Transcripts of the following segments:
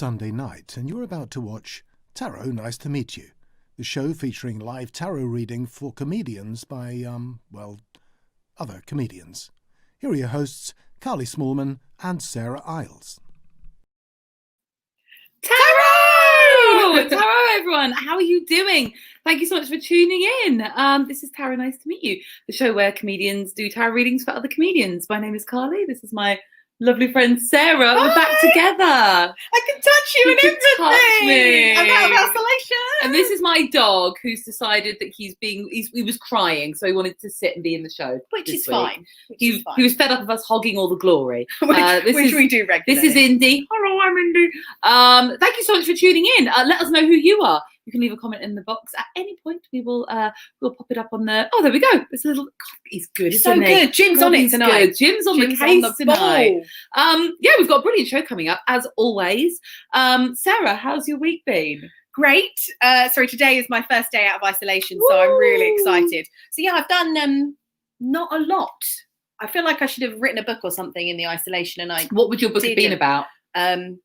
Sunday night, and you're about to watch Tarot Nice to Meet You, the show featuring live tarot reading for comedians by, other comedians. Here are your hosts, Carly Smallman and Sarah Iles. Tarot! Tarot, everyone. How are you doing? Thank you so much for tuning in. This is Tarot Nice to Meet You, the show where comedians do tarot readings for other comedians. My name is Carly. This is my lovely friend Sarah. Hi. We're back together. I can touch you and everything. Touch me. I'm out of isolation. And this is my dog, who's decided that he was crying, so he wanted to sit and be in the show. Which is week. fine. He was fed up of us hogging all the glory. which we do regularly. This is Indy. Hello, I'm Indy. Thank you so much for tuning in. Let us know who you are. You can leave a comment in the box at any point. We'll pop it up on the. Oh, there we go. It's a little. God, he's good. So isn't he? good. Jim's on it tonight. Good. Jim's on the case tonight. Ball. Yeah, we've got a brilliant show coming up as always. Sarah, how's your week been? Great. Today is my first day out of isolation, so I'm really excited. So yeah, I've done not a lot. I feel like I should have written a book or something in the isolation, and What would your book have been about? It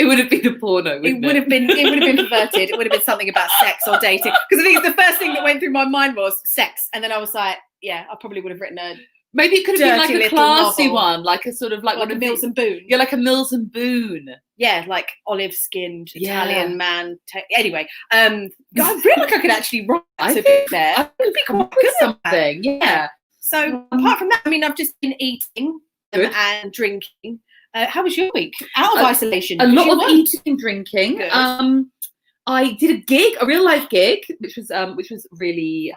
It would have been a porno. would have been perverted. It would have been something about sex or dating. Because I think the first thing that went through my mind was sex, and then I was like, yeah, I probably would have written a. Maybe it could have been like a little classy novel. one, like a sort of like Like a Mills and Boone. Yeah, like a Mills and Boone. Yeah, like olive-skinned Yeah. Italian man. Anyway, I feel like I could actually write I a think bit there. I could be quite good at something. Yeah. So apart from that, I mean, I've just been eating Good. and drinking. How was your week? Out of isolation. A Did lot you of work? eating and drinking. Good. I did a gig, a real life gig, which was really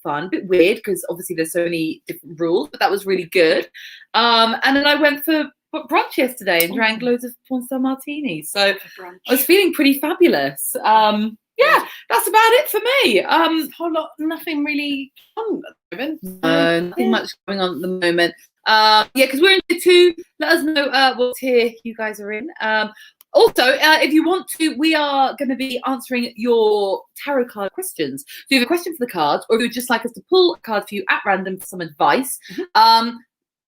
fun. A bit weird because obviously there's so many different rules, but that was really good. And then I went for brunch yesterday and drank loads of porn star martinis. So I was feeling pretty fabulous. Yeah, that's about it for me. A whole lot, nothing really fun at the moment. Nothing much going on at the moment. Yeah, because we're in tier 2. Let us know what tier you guys are in. Also, if you want to, we are going to be answering your tarot card questions. So if you have a question for the cards, or if you would just like us to pull a card for you at random for some advice,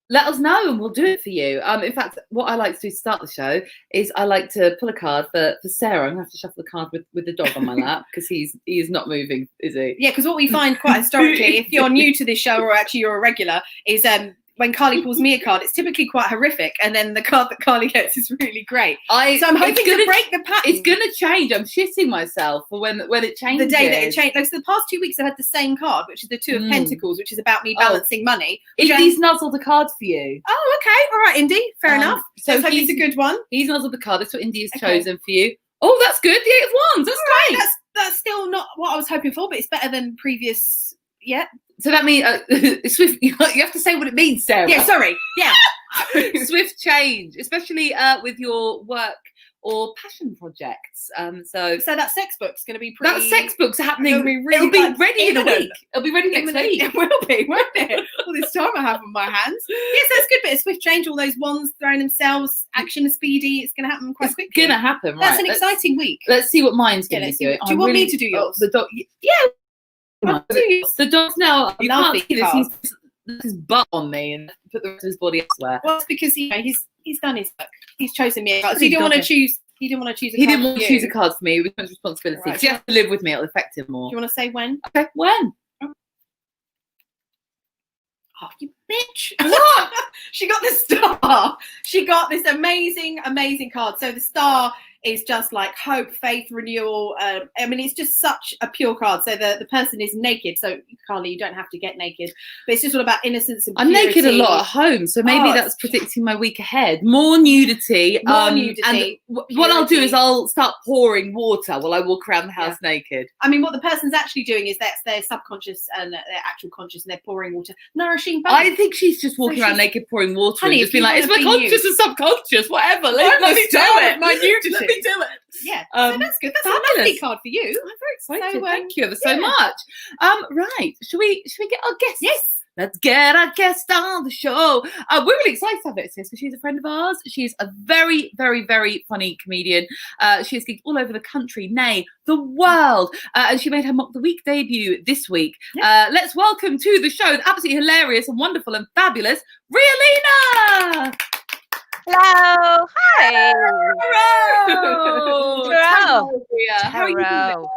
let us know and we'll do it for you. In fact, what I like to do to start the show is I like to pull a card for Sarah. I'm going to have to shuffle the card with the dog on my lap because he is not moving, is he? Yeah, because what we find quite historically, if you're new to this show or actually you're a regular, is when Carly pulls me a card, it's typically quite horrific, and then the card that Carly gets is really great. So I'm hoping to break the pattern. It's going to change. I'm shitting myself for when it changes. The day that it changed. Like, so the past 2 weeks I've had the same card, which is the Two of Pentacles, which is about me balancing money. He's nuzzled a card for you. Oh, okay. All right, Indy. Fair enough. So let's hope it's a good one. He's nuzzled the card. That's what Indy has chosen for you. Oh, that's good. The 8 of Wands. That's great. That's still not what I was hoping for, but it's better than previous. Yeah. So that means swift. You have to say what it means, Sarah. Yeah. Sorry. Yeah. Swift change, especially with your work or passion projects. So that sex book's going to be pretty. That sex book's happening. It'll be ready in a week. It'll be ready next week. It will be, won't it? All this time I have on my hands. Yes, that's good. Bit of swift change. All those wands throwing themselves. Action speedy. It's going to happen quite quickly. It's going to happen. Right. That's an exciting week. Let's see what mine's going to be doing. Do you want me to do yours? The dog. Yeah. The dog's now. You can't see this. He's his butt on me and put the rest of his body elsewhere. Well, it's because he's done his work. He's chosen me. So he didn't want to choose. He didn't want to choose. He didn't want to choose a card for me. It was much responsibility. Right. Because you have to live with me. It'll affect him more. Do you want to say when? Okay, when? Oh, you bitch! What? She got the star. She got this amazing card. So the star is just like hope, faith, renewal. I mean, it's just such a pure card. So the person is naked. So Carly, you don't have to get naked, but it's just all about innocence and purity. I'm naked a lot at home, so maybe that's predicting my week ahead. More nudity. And what I'll do is I'll start pouring water while I walk around the house naked. I mean, what the person's actually doing is that's their subconscious and their actual conscious, and they're pouring water, nourishing both. I think she's just walking around naked pouring water, honey, and just being like, it's my conscious and subconscious, whatever. Let me do it. My nudity. Let me do it. Yeah, so that's good. That's fabulous. A lovely card for you. I'm very excited. Thank you ever so much. Right, should we get our guest? Yes. Let's get our guest on the show. We're really excited to have Alexis because she's a friend of ours. She's a very, very, very funny comedian. She has gigged all over the country, nay, the world. And she made her Mock the Week debut this week. Yeah. Let's welcome to the show the absolutely hilarious and wonderful and fabulous Ria Lina. Hello. Hi. Tarot! Tarot. Ria. How are you doing? Tarot.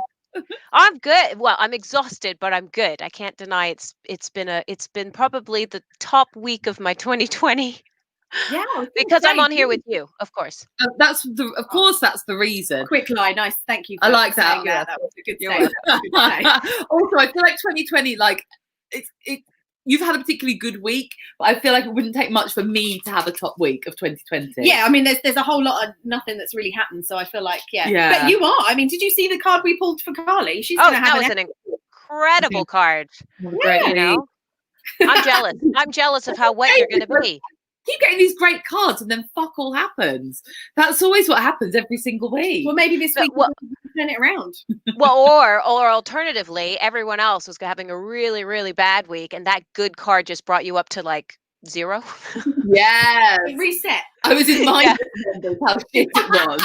I'm good. Well, I'm exhausted, but I'm good. I can't deny it's been probably the top week of my 2020 Yeah, I was gonna because I'm say, on here with you, of course. Of course, that's the reason. quick lie. Nice, thank you. I For like that. saying that. That was a good You're statement. Also, I feel like 2020, like it. You've had a particularly good week, but I feel like it wouldn't take much for me to have a top week of 2020. Yeah, I mean, there's a whole lot of nothing that's really happened, so I feel like Yeah. But you are. I mean, did you see the card we pulled for Carly? She's Oh, going to that have was an incredible card. Great You know, I'm jealous. I'm jealous of how wet you're going to be. Keep getting these great cards, and then fuck all happens. That's always what happens every single week. Well, maybe this week Well, we'll turn it around. Well, or alternatively, everyone else was having a really, really bad week, and that good card just brought you up to like 0. Yes. Reset. I was in minus numbers, how shit it was.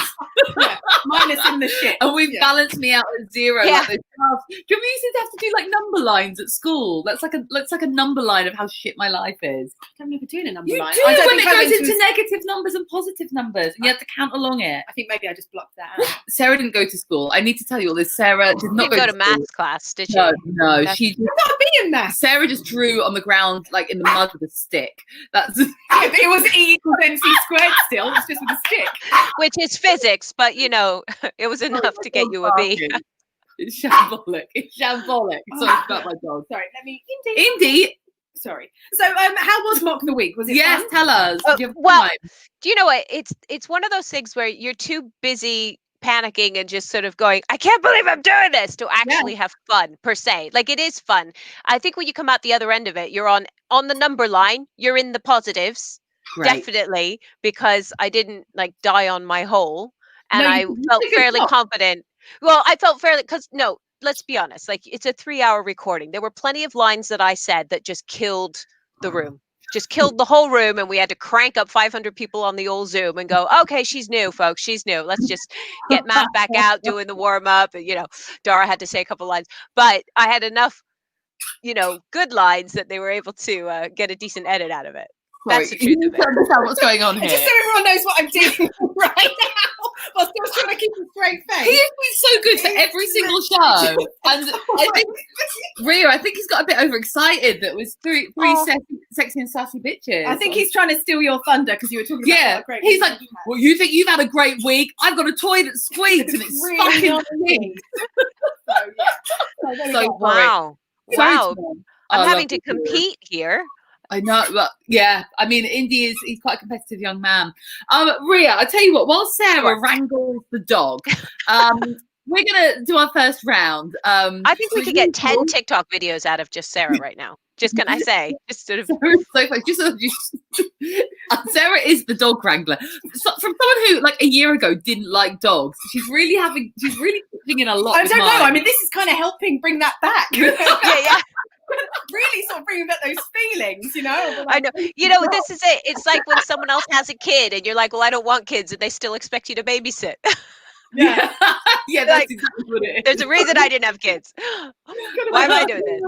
Yeah, minus in the shit. And we've balanced me out at 0. Yeah. Like those cards. Do you remember you used to have to do like number lines at school? That's like a number line of how shit my life is. I'm never doing a number You line. do I don't when think it I goes went into to- negative numbers and positive numbers, and you have to count along it. I think maybe I just blocked that out. Sarah didn't go to school. I need to tell you all this. Sarah did You not didn't go to school. maths class, did you? No, That's- she. I'm not being maths. Sarah just drew on the ground, like in the mud with a stick. That's Yeah, but it was E equals MC squared still. It's just with a stick. Which is physics, but you know, it was enough to get you a B. It's shambolic. It's shambolic. Sorry about my dog. Sorry, let me. Indy. Indy, Sorry. So, how was Mock the Week? Was it yes, fun? tell us. Oh, Did you have a well, time? Do you know what? It's one of those things where you're too busy panicking and just sort of going, I can't believe I'm doing this, to actually have fun per se. Like, it is fun. I think when you come out the other end of it, you're on the number line, you're in the positives. Great. Definitely, because I didn't like die on my hole, and No, I you felt did a good fairly job. confident. Well, I felt fairly, because no, let's be honest, like it's a 3-hour recording. There were plenty of lines that I said that just killed the room, just killed the whole room, and we had to crank up 500 people on the old Zoom and go, okay, she's new, folks, she's new. Let's just get Matt back out doing the warm up, and Dara had to say a couple lines, but I had enough, good lines that they were able to get a decent edit out of it. That's the Sorry, you truth need of to it. understand what's going on here. Just so everyone knows what I'm doing right now. While still trying to keep a straight He face. has been so good for every single show, and I think Ria, he's got a bit overexcited. That was three sexy and sassy bitches. I think he's trying to steal your thunder because you were talking about Yeah, what a great he's week like, you had. well, you think you've had a great week? I've got a toy that squeaks and it's Really fucking not pink. me. So, yeah. So, there we So go. Wow. Sorry, Wow. Tom. I'm I having love to you. compete here. I know, but yeah, I mean, Indy he's quite a competitive young man. Ria, I tell you what, while Sarah wrangles the dog, we're gonna do our first round. I think we could get 10 TikTok videos out of just Sarah right now. Just can I say, just sort of. Sarah's so funny. Sarah is the dog wrangler. So, from someone who, like, a year ago didn't like dogs, she's really putting in a lot. I with don't know. mine. I mean, this is kind of helping bring that back. Yeah. Really sort of bringing back those feelings, I know. This is it. It's like when someone else has a kid and you're like, well, I don't want kids, and they still expect you to babysit. Yeah, yeah, that's Like, exactly what it is. There's a reason I didn't have kids. Why am I doing this?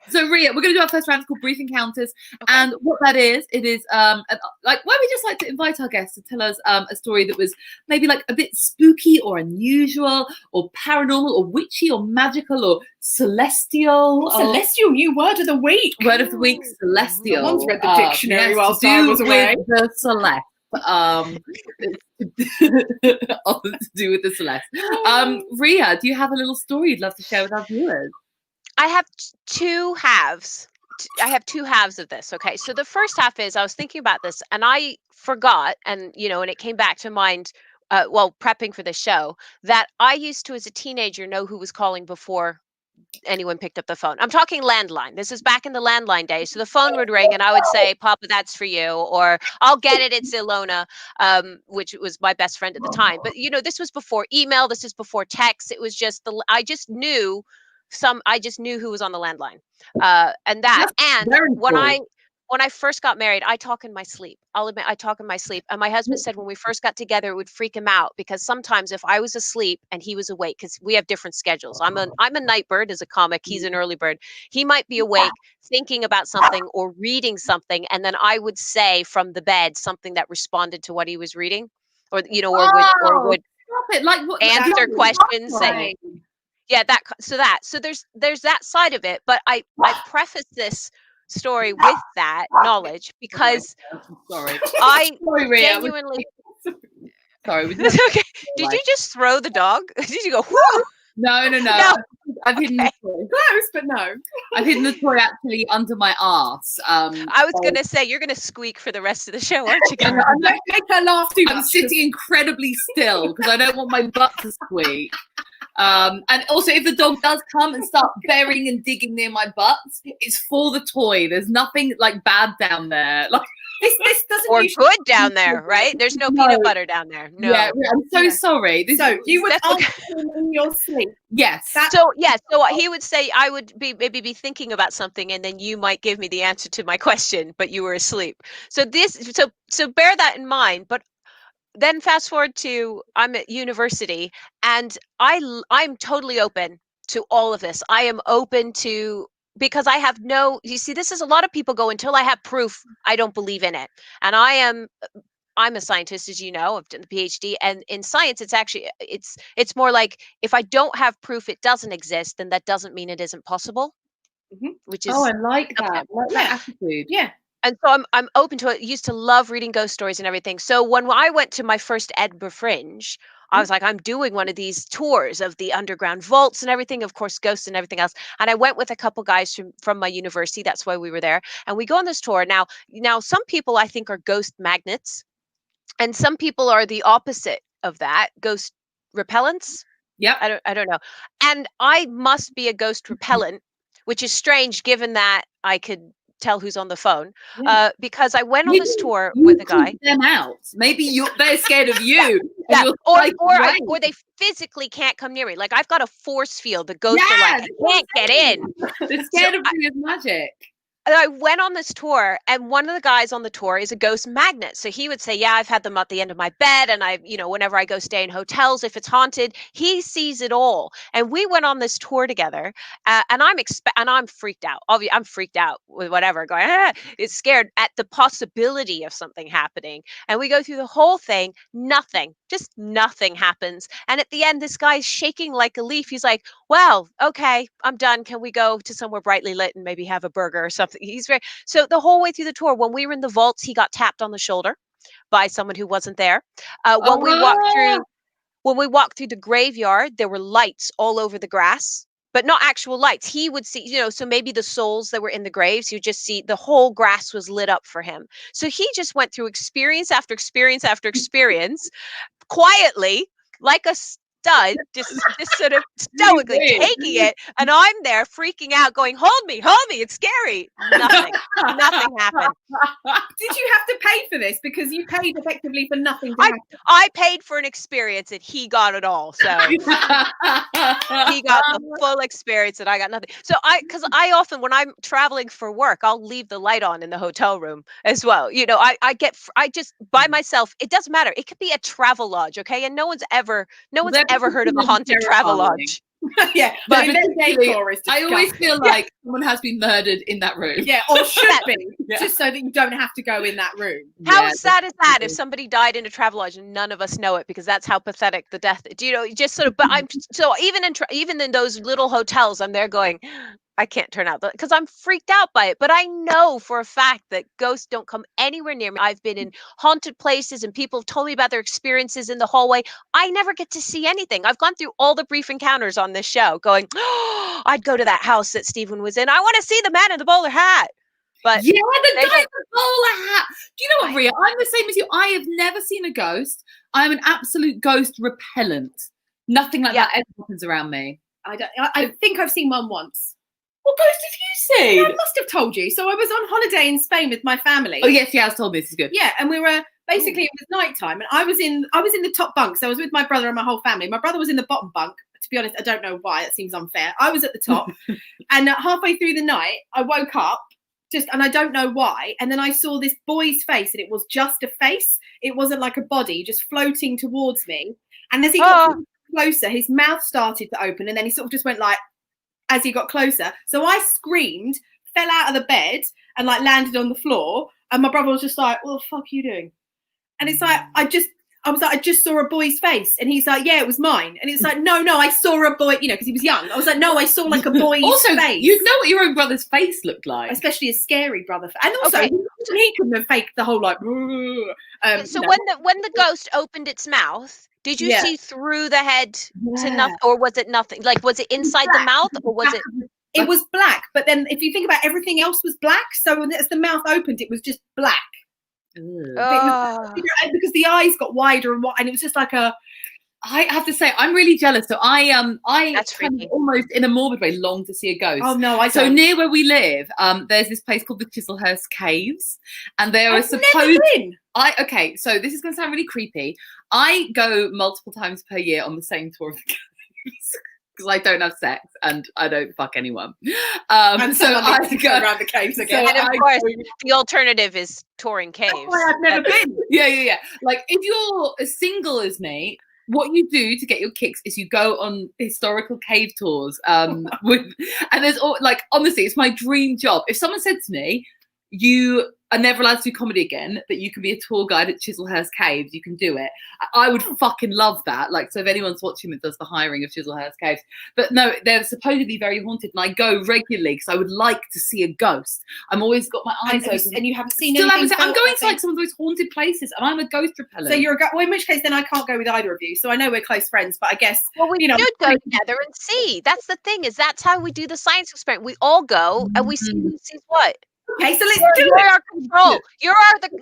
So Ria, we're going to do our first round. It's called Brief Encounters, and what that is, it is like where we just like to invite our guests to tell us a story that was maybe like a bit spooky or unusual or paranormal or witchy or magical or celestial. Celestial, new word of the week. Word of the week, celestial. Someone's read the dictionary yes, whilst to I do was away. with the celeste. To do with the celeste. Ria, do you have a little story you'd love to share with our viewers? I have two halves. I have two halves of this. Okay. So the first half is I was thinking about this and I forgot, and and it came back to mind while prepping for the show, that I used to, as a teenager, know who was calling before anyone picked up the phone. I'm talking landline. This is back in the landline days. So the phone would ring and I would say, Papa, that's for you, or I'll get it. It's Ilona, which was my best friend at the time. But this was before email. This is before text. It was just I just knew who was on the landline. And that, That's and very when cool. when I first got married, I talk in my sleep. I'll admit I talk in my sleep. And my husband said when we first got together, it would freak him out because sometimes if I was asleep and he was awake, because we have different schedules. I'm a night bird as a comic. He's an early bird. He might be awake thinking about something or reading something, and then I would say from the bed something that responded to what he was reading, or would Stop it. Like what? answer questions. Right. Yeah, so there's that side of it, but I preface this story with that knowledge because Sorry. I Sorry, Ria. genuinely Sorry. That's okay. Did you just throw the dog? Did you go whoo? No. No. I've hidden the toy. Close, but no. I've hidden the toy actually under my arse. I was gonna say you're gonna squeak for the rest of the show, aren't you? I'm, Don't make her laugh too I'm much. sitting incredibly still because I don't want my butt to squeak. And also, if the dog does come and start burying and digging near my butt, it's for the toy. There's nothing like bad down there. Like This doesn't Or usually. good down there, right? There's no peanut butter down there. No. yeah, I'm so Yeah. sorry. So you would That's okay. answer him in your sleep. Yes. So he would say I would maybe be thinking about something, and then you might give me the answer to my question, but you were asleep. So bear that in mind. But then fast forward to I'm at university, and I'm totally open to all of this. I am open to because I have you see, this is a lot of people go until I have proof, I don't believe in it. And I'm a scientist, as you know, I've done the PhD, and in science, it's actually it's more like if I don't have proof it doesn't exist, then that doesn't mean it isn't possible, which is I like that. okay. I like that attitude. Yeah. And so I'm open to it. Used to love reading ghost stories and everything. So when I went to my first Edinburgh Fringe, I was like, I'm doing one of these tours of the underground vaults and everything, of course, ghosts and everything else. And I went with a couple guys from my university. That's why we were there. And we go on this tour. Now some people I think are ghost magnets, and some people are the opposite of that, ghost repellents. Yep. I don't know. And I must be a ghost repellent, which is strange given that I could tell who's on the phone, because I went on this tour with a guy. Them out. Maybe they're scared of you. Yeah, and or they physically can't come near me. Like I've got a force field. The ghosts are like, I can't get in. They're scared of you with magic. I went on this tour, and one of the guys on the tour is a ghost magnet. So he would say, yeah, I've had them at the end of my bed. And whenever I go stay in hotels, if it's haunted, he sees it all. And we went on this tour together, and I'm freaked out. Obviously, I'm freaked out with whatever going, it's scared at the possibility of something happening. And we go through the whole thing. Just nothing happens. And at the end, this guy's shaking like a leaf. He's like, well, okay, I'm done. Can we go to somewhere brightly lit and maybe have a burger or something? So the whole way through the tour, when we were in the vaults, he got tapped on the shoulder by someone who wasn't there. When we walked through the graveyard, there were lights all over the grass, but not actual lights. He would see, so maybe the souls that were in the graves, you just see the whole grass was lit up for him. So he just went through experience after experience after experience, quietly, like a stud, just sort of stoically taking it, and I'm there freaking out, going, hold me, it's scary. Nothing happened. Did you have to pay for this? Because you paid effectively for nothing to happen. I paid for an experience and he got it all. So he got the full experience and I got nothing. So because I often, when I'm traveling for work, I'll leave the light on in the hotel room as well. I just by myself, it doesn't matter. It could be a travel lodge, okay? And no one's ever heard of a haunted travel lodge. Yeah, but I always feel like someone has been murdered in that room. Yeah, or should be, just so that you don't have to go in that room. How sad is that if somebody died in a travel lodge and none of us know it, because that's how pathetic the death. Just sort of. But I'm so even in those little hotels, I'm there going, I can't turn out because I'm freaked out by it. But I know for a fact that ghosts don't come anywhere near me. I've been in haunted places and people have told me about their experiences in the hallway. I never get to see anything. I've gone through all the brief encounters on this show going, I'd go to that house that Stephen was in. I want to see the man in the bowler hat. But yeah, the guy in the bowler hat. Do you know what, Ria? I'm the same as you. I have never seen a ghost. I'm an absolute ghost repellent. Nothing like that ever happens around me. I think I've seen one once. What ghost have you seen? I must have told you. So I was on holiday in Spain with my family. Oh yes, she has told me. This is good. Yeah, and we were basically it was nighttime, and I was in the top bunk. So I was with my brother and my whole family. My brother was in the bottom bunk. To be honest, I don't know why. It seems unfair. I was at the top, and halfway through the night, I woke up and I don't know why. And then I saw this boy's face, and it was just a face. It wasn't like a body, just floating towards me. And as he got closer, his mouth started to open, and then he sort of just went like, as he got closer. So I screamed, fell out of the bed, and like landed on the floor. And my brother was just like, "What the fuck are you doing?" And it's like, I was like, I just saw a boy's face. And he's like, yeah, it was mine. And it's like, no, I saw a boy, because he was young. I was like, no, I saw like a boy's also, face. You know what your own brother's face looked like. Especially a scary brother. And also, he couldn't have faked the whole like. So when the ghost opened its mouth, did you see through the head to nothing, or was it nothing? Like, was it inside the mouth, or was it? It was black. But then if you think about it, everything else was black. So as the mouth opened, it was just black. Because the eyes got wider and it was just like a. I have to say, I'm really jealous. So I That's kind of almost in a morbid way long to see a ghost. Oh no, I don't. So near where we live, there's this place called the Chislehurst Caves, and there are supposed. Never been. Okay, so this is going to sound really creepy. I go multiple times per year on the same tour of the caves. Because I don't have sex and I don't fuck anyone. And so I go around the caves again. And of course, the alternative is touring caves. That's why I've never been. Yeah. Like, if you're as single as me, what you do to get your kicks is you go on historical cave tours. And there's like, honestly, it's my dream job. If someone said to me, you are never allowed to do comedy again, but you can be a tour guide at Chislehurst Caves, you can do it. I would fucking love that. Like, so if anyone's watching that does the hiring of Chislehurst Caves. But no, they're supposedly very haunted, and I go regularly because I would like to see a ghost. I'm always got my eyes open. And you haven't seen Still anything? I'm going to like some of those haunted places, and I'm a ghost repellent. So you're well, in which case then I can't go with either of you. So I know we're close friends, but I guess we should go together and see. That's the thing, is that's how we do the science experiment. We all go and we see who sees what. Okay, so let's do You're it. our control.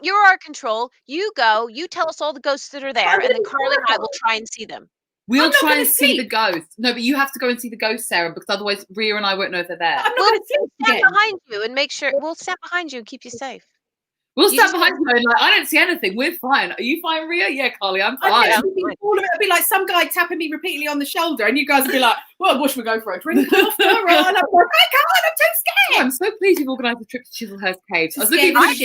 You're our control. You go. You tell us all the ghosts that are there, and then Carly and I will try and see them. We'll try and see the ghost. No, but you have to go and see the ghost, Sarah, because otherwise Ria and I won't know if they're there. We'll stand behind you and make sure. We'll stand behind you and keep you safe. We'll stand behind you and like, I don't see anything. We're fine. Are you fine, Ria? Yeah, Carly, I'm fine. All of it would be like some guy tapping me repeatedly on the shoulder, and you guys would be like, "Well, what should we go for a drink after?" And I'm like, "I can't. I'm too scared." I'm so pleased you've organised a trip to Chislehurst Caves. I was looking I'm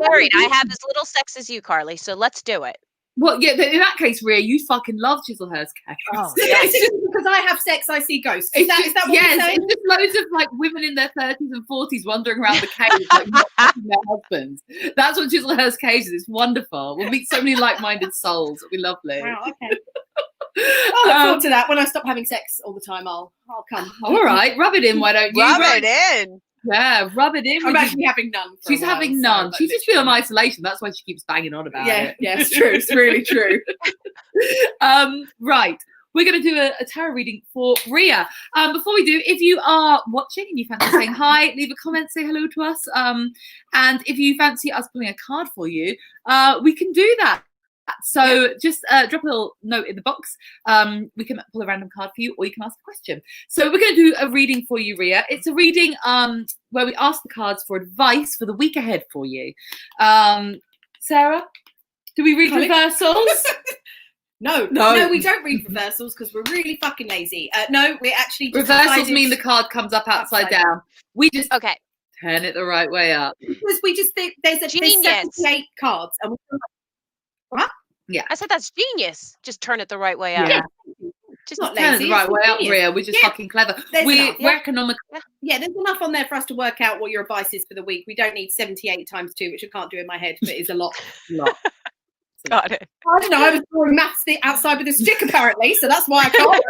married. I have as little sex as you, Carly. So let's do it. Well, yeah, in that case, Ria, you fucking love Chislehurst Caves. Oh, It's just because I have sex, I see ghosts. Is that what you're saying? It's just loads of like women in their 30s and 40s wandering around the caves, like not fucking their husbands. That's what Chislehurst Caves is. It's wonderful. We'll meet so many like-minded souls. It'll be lovely. Wow, okay. I'll look forward to that. When I stop having sex all the time, I'll come. All right, rub it in, why don't you? Rub it in. Yeah, rub it in. I'm actually having none. She's having none. She's just been on isolation. That's why she keeps banging on about it. Yeah, it's true. It's really true. Right. We're going to do a tarot reading for Ria. Before we do, if you are watching and you fancy saying hi, leave a comment, say hello to us. And if you fancy us pulling a card for you, we can do that. So just drop a little note in the box. We can pull a random card for you, or you can ask a question. So we're going to do a reading for you, Ria. It's a reading where we ask the cards for advice for the week ahead for you. Sarah, do we read reversals? No, we don't read reversals because we're really fucking lazy. No, we actually just reversals mean the card comes up upside down. We just turn it the right way up. Because we just think there's 78 cards, and what? Yeah, I said that's genius. Just turn it the right way up. Yeah. Just not turn lazy. it the right way up, Ria. We're just fucking clever. We're economical. Yeah, there's enough on there for us to work out what your advice is for the week. We don't need 78 times 2, which I can't do in my head, but it's a lot. Got it. I don't know. I was drawing maths outside with a stick, apparently, so that's why I can't.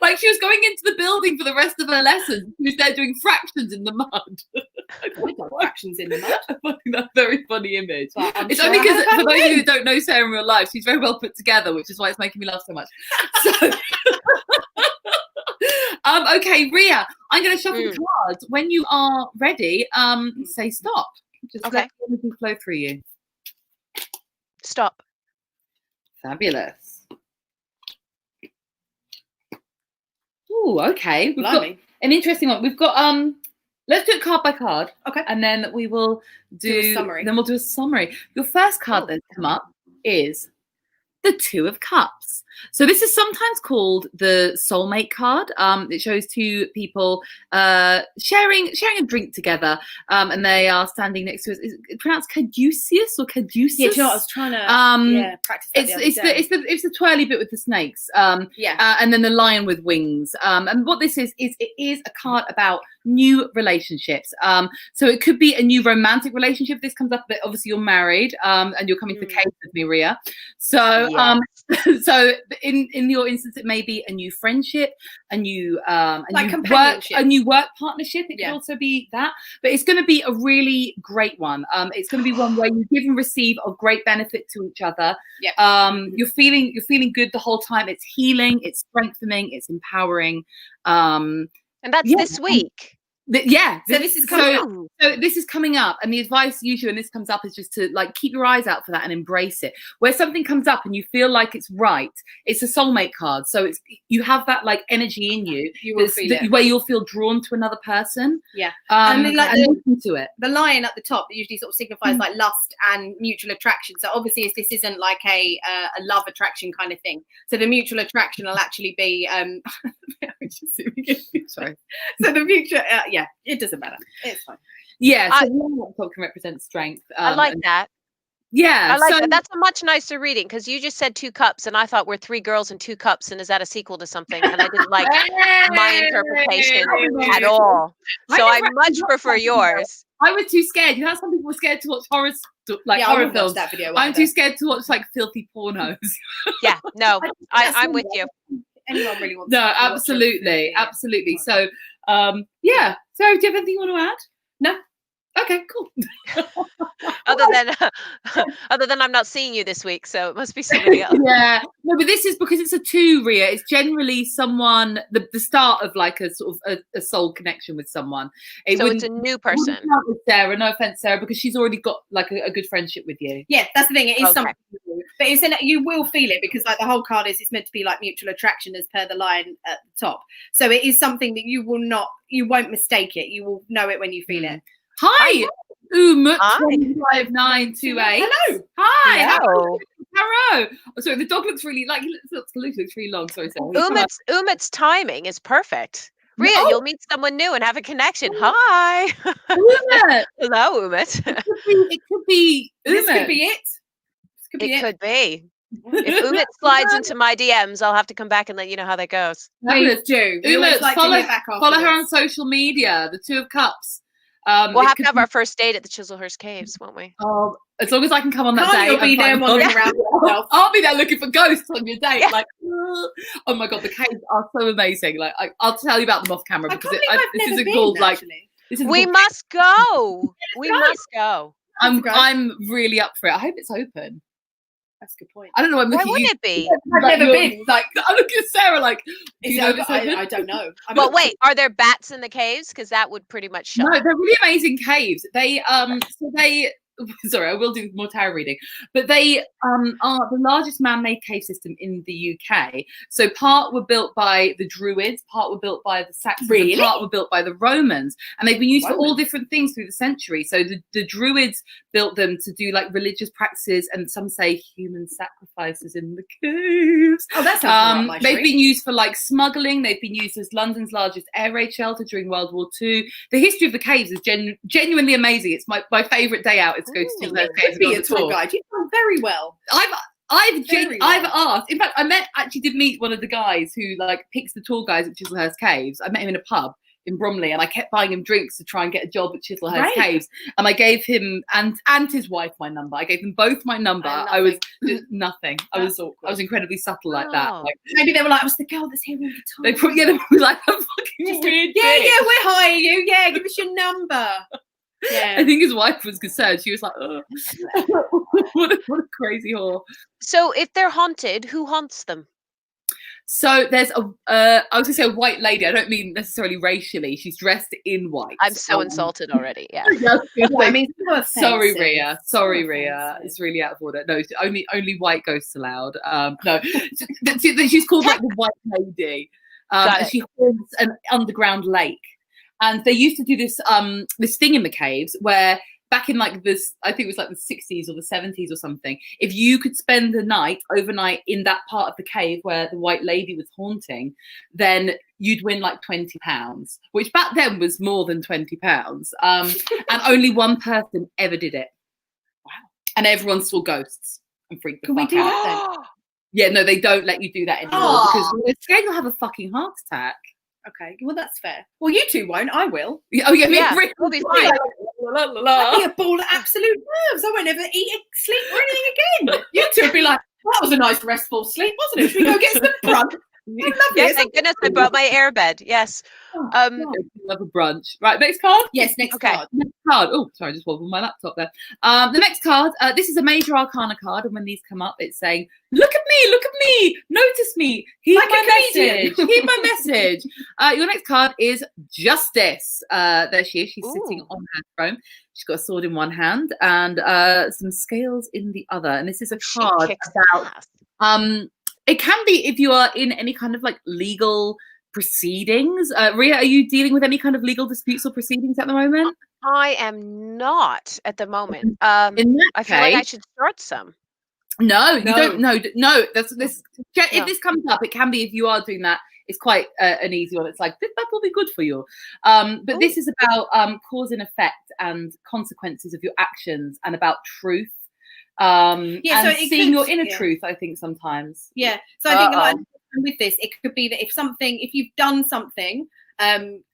Like she was going into the building for the rest of her lesson. She was there doing fractions in the mud. Fractions in the mud. I find that a very funny image. It's only because for those of you who don't know Sarah in real life, she's very well put together, which is why it's making me laugh so much. So, okay, Ria, I'm going to shuffle the cards. When you are ready, say stop. Just let the energy flow through you. Stop. Fabulous. Ooh, okay. We've got an interesting one. We've got let's do it card by card. Okay. And then we will do a summary. Then we'll do a summary. Your first card that's come up is the Two of Cups. So this is sometimes called the soulmate card. It shows two people sharing a drink together, and they are standing next to us. Is it pronounced caduceus or caduceus? Yeah, do you know what I was trying to practice that it's the twirly bit with the snakes. And then the lion with wings. And what this is it is a card about new relationships. So it could be a new romantic relationship. This comes up, but obviously you're married, and you're coming to the cave with me, Ria. So so in your instance, it may be a new friendship, a new work partnership. It could also be that, but it's going to be a really great one. It's going to be one where you give and receive of great benefit to each other. You're feeling good the whole time. It's healing, it's strengthening, it's empowering. And that's this week. So this is coming up. So this is coming up, and the advice usually when this comes up is just to like keep your eyes out for that and embrace it. Where something comes up and you feel like it's right, it's a soulmate card. So it's you have that like energy in you, where you'll feel drawn to another person. And listen to it. The lion at the top that usually sort of signifies like lust and mutual attraction. So obviously this isn't like a love attraction kind of thing. So the mutual attraction will actually be Sorry. So the future, it doesn't matter. It's fine. Yeah, so the top can represent strength. I like that. Yeah, I like that. That's a much nicer reading because you just said 2 cups, and I thought we're 3 girls and 2 cups, and is that a sequel to something? And I didn't like my interpretation at all. So I much prefer yours. I was too scared. You know, some people were scared to watch horror films. That video, I'm too scared to watch like filthy pornos. No, I'm with you. Anyone really wants? No, absolutely. So, so do you have anything you want to add? No. Okay, cool. other than I'm not seeing you this week, so it must be somebody else. No, but this is because it's a 2, Ria. It's generally someone the start of like a sort of a soul connection with someone. So it's a new person. With Sarah, no offense, Sarah, because she's already got like a good friendship with you. Yeah, that's the thing. It is something, but you will feel it because like the whole card is meant to be like mutual attraction as per the line at the top. So it is something that you won't mistake it. You will know it when you feel it. Hi, 25928. Hello. Hi. Hello. Sorry, the dog looks really looks really long. Sorry. Umit's timing is perfect. Ria, you'll meet someone new and have a connection. Hi. Umit. Hello, Umit. It could be Umit. This could be it. It could be. If Umit slides into my DMs, I'll have to come back and let you know how that goes. Please do. Umit, follow her on social media. The 2 of Cups. We'll have to have our first date at the Chislehurst Caves, won't we? As long as I can come on that day. You'll be there wandering around. I'll be there looking for ghosts on your date. Like, oh my god, the caves are so amazing. Like, I'll tell you about them off camera because this isn't called like. We must go. We must go. I'm really up for it. I hope it's open. That's a good point. I don't know. Why wouldn't it be? I've never been. Like, I look at Sarah like, I don't know. But wait, are there bats in the caves? Because that would pretty much show. No, they're really amazing caves. Sorry, I will do more tarot reading, but they are the largest man-made cave system in the UK. So part were built by the Druids, part were built by the Saxons, and part were built by the Romans, and they've been used for all different things through the century. So the Druids built them to do like religious practices, and some say human sacrifices in the caves. Oh, that sounds right. They've been used for like smuggling. They've been used as London's largest air raid shelter during World War II. The history of the caves is genuinely amazing. It's my favourite day out. It's go to those caves. Be a tour guide. You've done very well. I've asked. In fact, did meet one of the guys who like picks the tour guys at Chislehurst Caves. I met him in a pub in Bromley, and I kept buying him drinks to try and get a job at Chislehurst Caves. And I gave him and his wife my number. I gave them both my number. I was nothing. I was incredibly subtle like that. Like, maybe they were like, I was the girl that's here all the time. They were like, I'm fucking weird. Yeah, we're hiring you. Yeah, give us your number. Yeah, I think his wife was concerned. She was like, oh. what a crazy whore. So if they're haunted, who haunts them? So there's I was going to say a white lady. I don't mean necessarily racially. She's dressed in white. I'm so insulted already. Yeah. I mean, sorry, Ria. Sorry, Ria. It's really out of order. No, only white ghosts allowed. No, she's called like the White Lady. And she haunts an underground lake. And they used to do this thing in the caves where back in like this, I think it was like the 60s or the 70s or something, if you could spend the night overnight in that part of the cave where the white lady was haunting, then you'd win like £20, which back then was more than £20. And only one person ever did it. Wow. And everyone saw ghosts and freaked the fuck out. That then? Yeah, no, they don't let you do that anymore because they're scared you'll have a fucking heart attack. Okay, well that's fair. Well, you two won't. I will. Oh yeah, Yeah, we'll be fine. I'll be a ball of absolute nerves. I won't ever eat, sleep, or anything again. You two would be like, well, that was a nice restful sleep, wasn't it? Should we go get some brunch? Lovely. Yes, thank goodness I brought my airbed. Yes. Love a brunch. Right, next card. Yes, next card. Next card. Oh, sorry, I just wobbled my laptop there. The next card. This is a major arcana card, and when these come up, it's saying, "Look at me, notice me, heed Like my a comedian." message, heed my message." Your next card is Justice. There she is. She's sitting on her throne. She's got a sword in one hand and some scales in the other. And this is a card about. It can be if you are in any kind of like legal proceedings. Ria, are you dealing with any kind of legal disputes or proceedings at the moment? I am not at the moment. In that I feel like I case- should start some. No, you don't. No. That's this. If No. this comes up, it can be if you are doing that. It's quite an easy one. It's like that will be good for you. But this is about cause and effect and consequences of your actions and about truth. And so seeing your inner truth, I think sometimes. Yeah. So I think like, with this, it could be that if you've done something,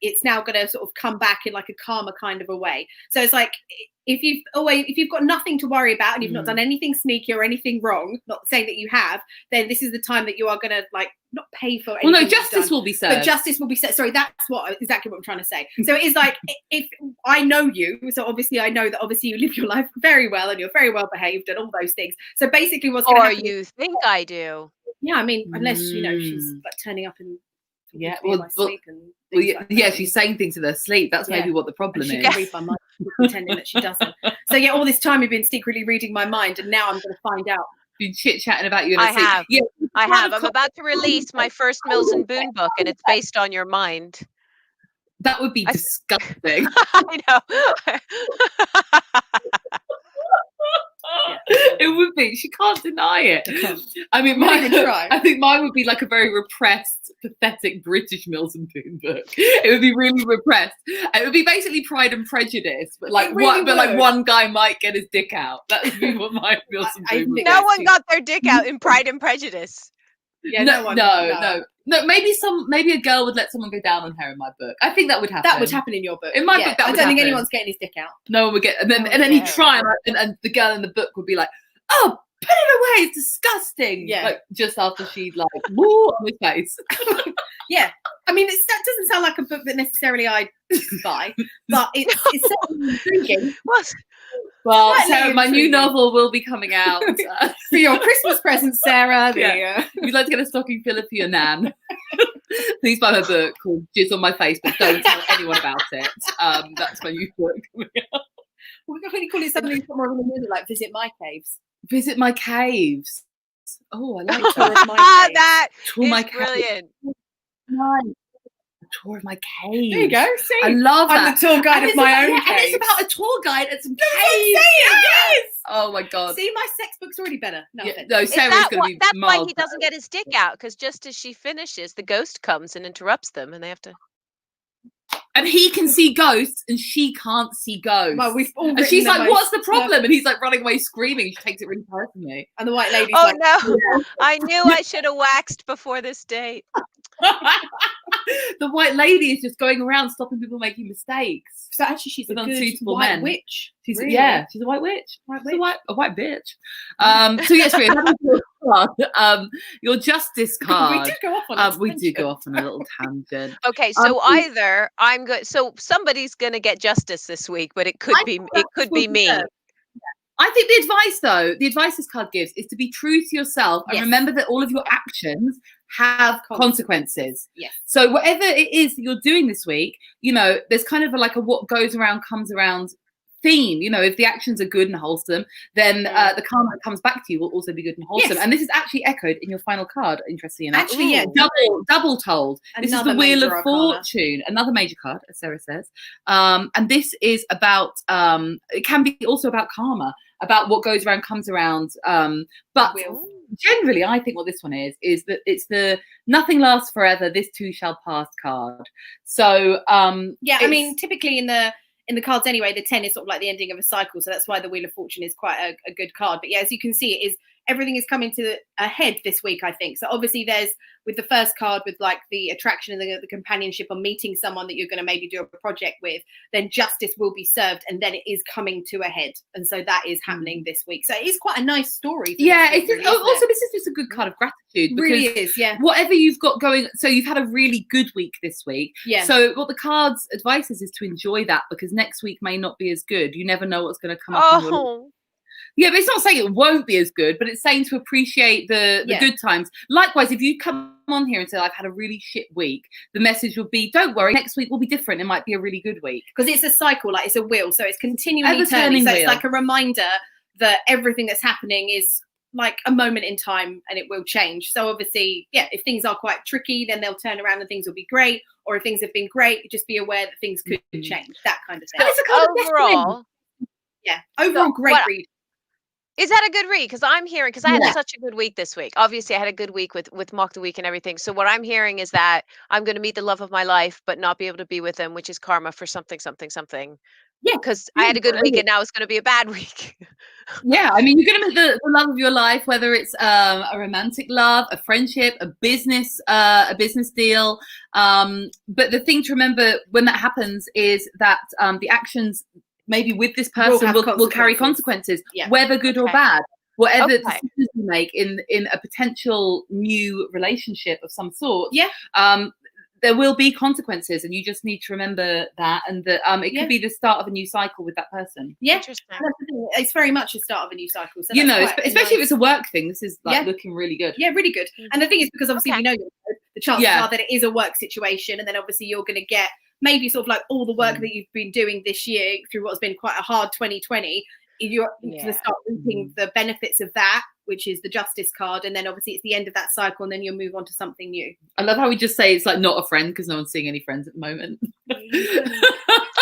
it's now going to sort of come back in like a karma kind of a way. So it's like if you've got nothing to worry about and you've not done anything sneaky or anything wrong, not saying that you have, then this is the time that you are going to like not pay for anything. Well, no, justice will be served. But justice will be served. Sorry, that's exactly what I'm trying to say. So it is like if I know you, so obviously I know that obviously you live your life very well and you're very well behaved and all those things. So basically, what's going to happen? Or you think I do? Yeah, I mean, unless she's like turning up and well, she's saying things in her sleep. That's maybe what the problem she is. can read my mind, pretending that she doesn't. So yeah, all this time you've been secretly reading my mind, and now I'm going to find out. Been chit chatting about you. In I sleep. have. Yeah, I have. I'm about to release my first Mills and Boon book, and it's based on your mind. That would be disgusting. I know. It would be. She can't deny it. I mean, I think mine would be like a very repressed, pathetic British Mills and Boon book. It would be really repressed. It would be basically Pride and Prejudice, but like like one guy might get his dick out. That would be what my Mills and Boon book. No one got their dick out in Pride and Prejudice. Yeah, no. Maybe a girl would let someone go down on her in my book. I think that would happen. That would happen in your book. In my book, that I would don't think happen. anyone's getting his dick out. No one would get, and then he'd try, and the girl in the book would be like, "Oh, put it away! It's disgusting." Yeah. Like just after she'd like woo on his face. Yeah. I mean, that doesn't sound like a book that necessarily I'd buy, but it's certainly intriguing. What? Well, Sarah, my new novel will be coming out. For your Christmas present, Sarah. If you'd like to get a stocking filler for your nan, please buy my book called Jizz on My Face, but don't tell anyone about it. That's my new book coming out. We can really call it something more in the middle, like Visit My Caves. Visit My Caves. Oh, I like Tour that. of My Caves. That Tour is my brilliant. A tour of my cave. There you go. See, I love that. I'm the tour guide of my own and cave. it's about a tour guide and some That's what I'm caves. saying, yes. Oh my god. See, my sex book's already better. No, Yeah, offense. no, Sarah's going to be That's why mild. he doesn't get his dick out, because just as she finishes, the ghost comes and interrupts them, and they have to. And he can see ghosts, and she can't see ghosts. Well, we've all and she's written like, the "What's the most- problem?" And he's like running away screaming. She takes it really personally. And the white lady's Oh like, no! I knew I should have waxed before this date. The white lady is just going around stopping people making mistakes. so actually she's With a good unsuitable white men. witch. She's Really? she's a white witch. White She's witch. a white bitch. So yes, Ria, that was your card. Your justice card. We did go off on this We do tangent. go off on a little tangent. Okay, so either I'm good. So somebody's gonna get justice this week, but it could be me. I think the advice this card gives is to be true to yourself and Yes. remember that all of your actions have consequences. Yes. So whatever it is that you're doing this week, there's kind of like a what goes around comes around theme. You know, if the actions are good and wholesome, then the karma that comes back to you will also be good and wholesome. Yes. And this is actually echoed in your final card, interestingly enough. Actually, yeah. Double told. This is the Another Wheel of major arcana. Fortune, another major card, as Sarah says. And this is about, it can be also about karma, about what goes around comes around. But generally, I think what this one is that it's the nothing lasts forever, this too shall pass card. So yeah, I mean, typically in the cards anyway, the 10 is sort of like the ending of a cycle, so that's why the Wheel of Fortune is quite a good card. But yeah, as you can see, it is everything is coming to a head this week, I think. So obviously there's, with the first card, with like the attraction and the companionship on meeting someone that you're going to maybe do a project with, then justice will be served, and then it is coming to a head. And so that is happening this week. So it is quite a nice story. Yeah, it's really, also this is just a good card of gratitude. It really is, yeah. Whatever you've got going, so you've had a really good week this week. Yeah. So what the cards advice is to enjoy that, because next week may not be as good. You never know what's going to come up. In your life. Yeah, but it's not saying it won't be as good, but it's saying to appreciate the good times. Likewise, if you come on here and say, I've had a really shit week, the message will be, don't worry, next week will be different. It might be a really good week. Because it's a cycle, like it's a wheel. So it's continually turning. So it's like a reminder that everything that's happening is like a moment in time and it will change. So obviously, yeah, if things are quite tricky, then they'll turn around and things will be great. Or if things have been great, just be aware that things could change. That kind of thing. But it's a kind overall great read. Is that a good read? Because I'm hearing, because I had such a good week this week. Obviously, I had a good week with Mock the Week and everything. So what I'm hearing is that I'm going to meet the love of my life, but not be able to be with them, which is karma for something. Yeah. Because I had a good week and now it's going to be a bad week. Yeah, I mean, you're going to meet the love of your life, whether it's a romantic love, a friendship, a business deal. But the thing to remember when that happens is that the actions maybe with this person will carry consequences, whether good or bad. Whatever decisions you make in a potential new relationship of some sort, there will be consequences, and you just need to remember that, and that it could be the start of a new cycle with that person. Yeah, it's very much a start of a new cycle. So especially if it's a work thing, this is like looking really good. Yeah, really good. And the thing is, because obviously we know the chances are that it is a work situation, and then obviously you're going to get maybe sort of like all the work that you've been doing this year through what's been quite a hard 2020. You're going to start reaping the benefits of that, which is the justice card, and then obviously it's the end of that cycle, and then you'll move on to something new. I love how we just say it's like not a friend because no one's seeing any friends at the moment.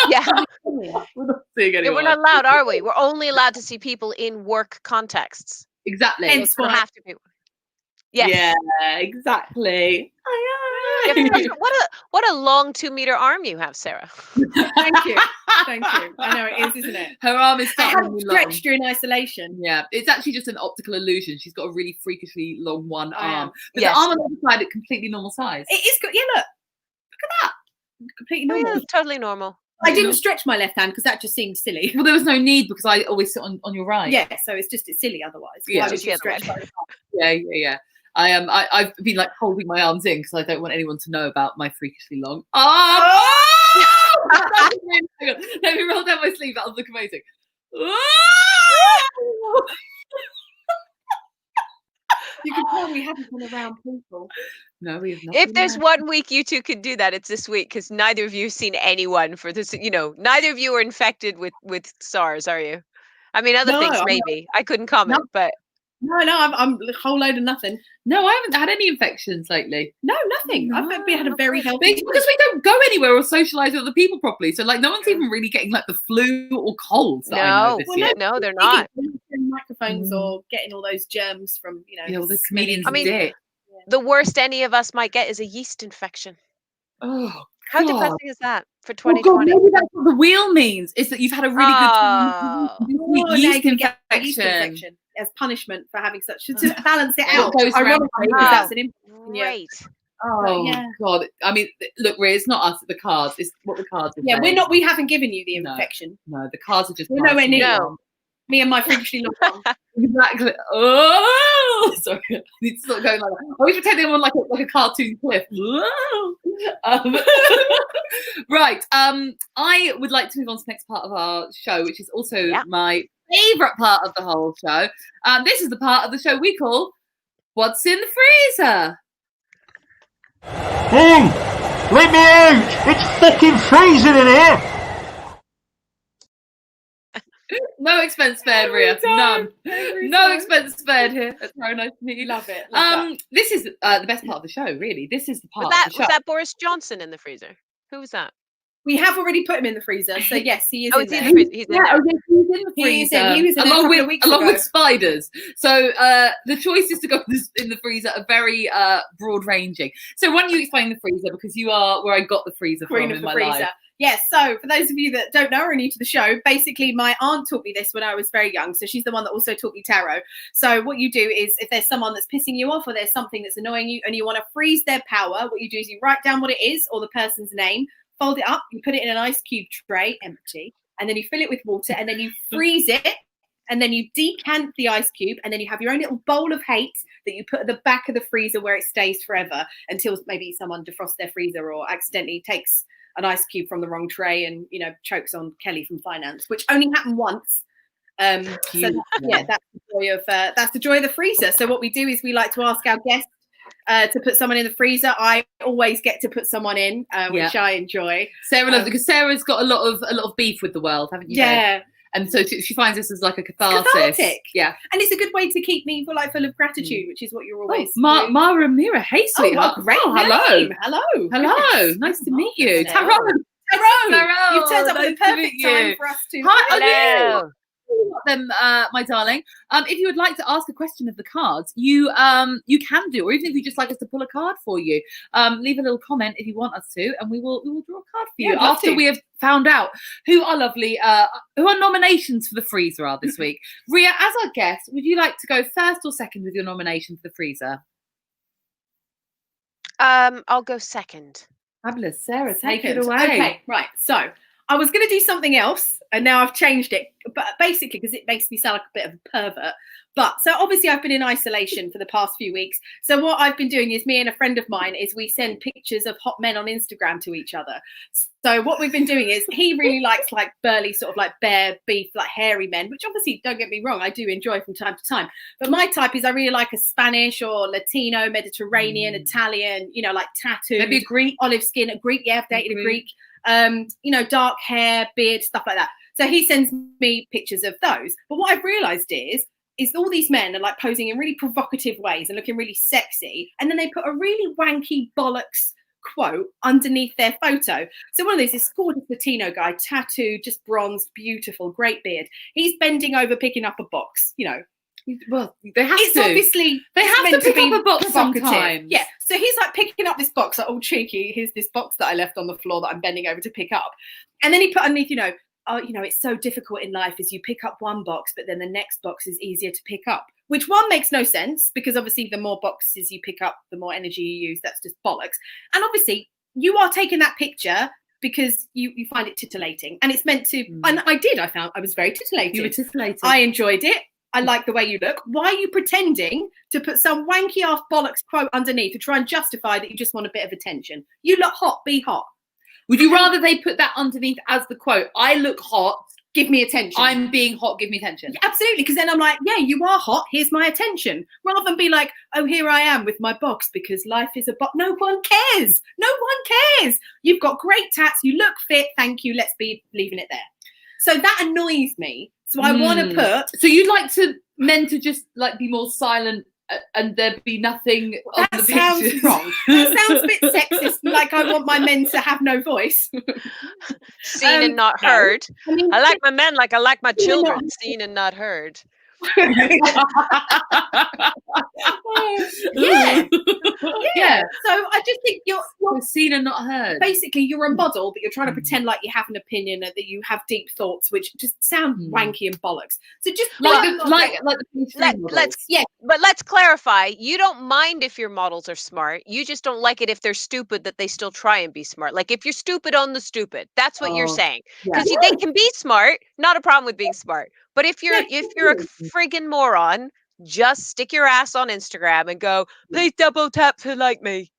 Yeah, we're not seeing anyone. We're not allowed, are we? We're only allowed to see people in work contexts. Exactly. Hence why have to be. Yes. Yeah, exactly. What a long 2-meter arm you have, Sarah. Thank you. I know it is, isn't it? Her arm is starting to stretch during isolation. Yeah, it's actually just an optical illusion. She's got a really freakishly long one arm, but the arm on the other side is completely normal size. It is good. Yeah, look at that. Completely normal. Totally normal. I didn't stretch my left hand because that just seemed silly. Well, there was no need because I always sit on your right. Yeah, so it's silly otherwise. Yeah, why would you stretch my Yeah. I've been like holding my arms in because I don't want anyone to know about my freakishly long arm. Let me roll down my sleeve. That'll look amazing. You can tell we haven't been around people. No, we have not. If there's one week you two could do that, it's this week, because neither of you have seen anyone for this. Neither of you are infected with SARS, are you? I mean, other things maybe. I couldn't comment, but. No, I'm a whole load of nothing. No, I haven't had any infections lately. No, nothing. I've had a very healthy. Because we don't go anywhere or socialise with other people properly. So, like, no one's even really getting like the flu or colds. No, they're not. Microphones or getting all those germs from all the comedians. I mean, the worst any of us might get is a yeast infection. Oh. How depressing is that for 2020? Maybe that's what the wheel means, is that you've had a really good yeast infection as punishment for having such to balance it out. Ironically, that's an great. God! I mean, look, Ria, it's not us, the cards. It's what the cards are saying. We haven't given you the infection. No, the cards are just. We're nowhere near. Me and my freakishly long arm. Exactly. Oh, sorry. I need to start going like that. I wish we take them on like a cartoon cliff. Right. I would like to move on to the next part of our show, which is also my favourite part of the whole show. This is the part of the show we call "What's in the Freezer." Hey, let me out! It's fucking freezing in here. expense spared, Ria. None. No expense spared here. It's very nice to meet you. Love it. Love that. This is the best part of the show, really. This is the part Was of the show. that Boris Johnson in the freezer? Who was that? We have already put him in the freezer, so yes, he is Oh, in is he in there. the freezer? He's in there. Oh, yes, he's in the He is freezer. in. He was in a along couple with of weeks along ago. with spiders. So the choices to go in the freezer are very broad ranging. So why don't you explain the freezer, because you are where I got the freezer Queen from of in the my freezer. life. Yes, so for those of you that don't know or are new to the show, basically my aunt taught me this when I was very young. So she's the one that also taught me tarot. So what you do is, if there's someone that's pissing you off or there's something that's annoying you and you want to freeze their power, what you do is you write down what it is or the person's name, fold it up, you put it in an ice cube tray, empty, and then you fill it with water and then you freeze it. And then you decant the ice cube, and then you have your own little bowl of hate that you put at the back of the freezer where it stays forever until maybe someone defrosts their freezer or accidentally takes an ice cube from the wrong tray and, you know, chokes on Kelly from finance, which only happened once. So that's the joy of the freezer. So what we do is we like to ask our guests to put someone in the freezer. I always get to put someone in, which I enjoy. Sarah loves it because Sarah's got a lot of beef with the world, haven't you? Yeah. Babe? And so she finds this as like a catharsis. Cathartic. Yeah. And it's a good way to keep me full of gratitude, which is what you're always Mara Mira. Hey, sweetheart. Great hello. name. Hello. Goodness. Nice to meet you. Tyrone. You've turned up at the perfect time for us to. Hello. Them, my darling. If you would like to ask a question of the cards, you can do, or even if you just like us to pull a card for you, leave a little comment if you want us to, and we will draw a card for you after we have found out who our lovely who our nominations for the freezer are this week. Ria, as our guest, would you like to go first or second with your nomination for the freezer? I'll go second. Fabulous. Sarah, take it away. Okay, right. So I was going to do something else, and now I've changed it. But basically, because it makes me sound like a bit of a pervert. But so obviously, I've been in isolation for the past few weeks. So what I've been doing is, me and a friend of mine, is we send pictures of hot men on Instagram to each other. So what we've been doing is, he really likes like burly, sort of like bare beef, like hairy men, which obviously, don't get me wrong, I do enjoy from time to time. But my type is, I really like a Spanish or Latino, Mediterranean, Italian, you know, like tattooed, maybe a Greek, olive skin, a Greek. Yeah, I've dated a Greek. You know, dark hair, beard, stuff like that. So he sends me pictures of those. But what I've realized is all these men are like posing in really provocative ways and looking really sexy. And then they put a really wanky bollocks quote underneath their photo. So one of these is gorgeous Latino guy, tattooed, just bronzed, beautiful, great beard. He's bending over, picking up a box, you know. Well, they have it's to. Obviously, they have to pick up a box sometimes. Yeah. So he's like picking up this box, like, oh, cheeky, here's this box that I left on the floor that I'm bending over to pick up. And then he put underneath, you know, oh, you know, it's so difficult in life is you pick up one box, but then the next box is easier to pick up, which one makes no sense, because obviously the more boxes you pick up, the more energy you use. That's just bollocks. And obviously you are taking that picture because you find it titillating, and it's meant to, and I found I was very titillated. You were titillated. I enjoyed it. I like the way you look. Why are you pretending to put some wanky ass bollocks quote underneath to try and justify that you just want a bit of attention? You look hot, be hot. Would you rather they put that underneath as the quote, I look hot, give me attention. I'm being hot, give me attention. Yeah, absolutely, because then I'm like, yeah, you are hot, here's my attention. Rather than be like, oh, here I am with my box because life is a box. No one cares. No one cares. You've got great tats, you look fit, thank you, let's be leaving it there. So that annoys me. So I want to put... So you'd like men to just like be more silent and there be nothing on the pictures? That sounds wrong. That sounds a bit sexist, like I want my men to have no voice. Seen and not heard. I mean, I like my men like I like my children, seen and not heard. Yeah. So I just think you're seen and not heard. Basically, you're a model, but you're trying to pretend like you have an opinion and that you have deep thoughts, which just sound wanky and bollocks. So just let's clarify. You don't mind if your models are smart. You just don't like it if they're stupid, that they still try and be smart. Like if you're stupid on the stupid, that's what you're saying. Because they can be smart, not a problem with being smart. But if you're a friggin' moron, just stick your ass on Instagram and go, please double tap to like me.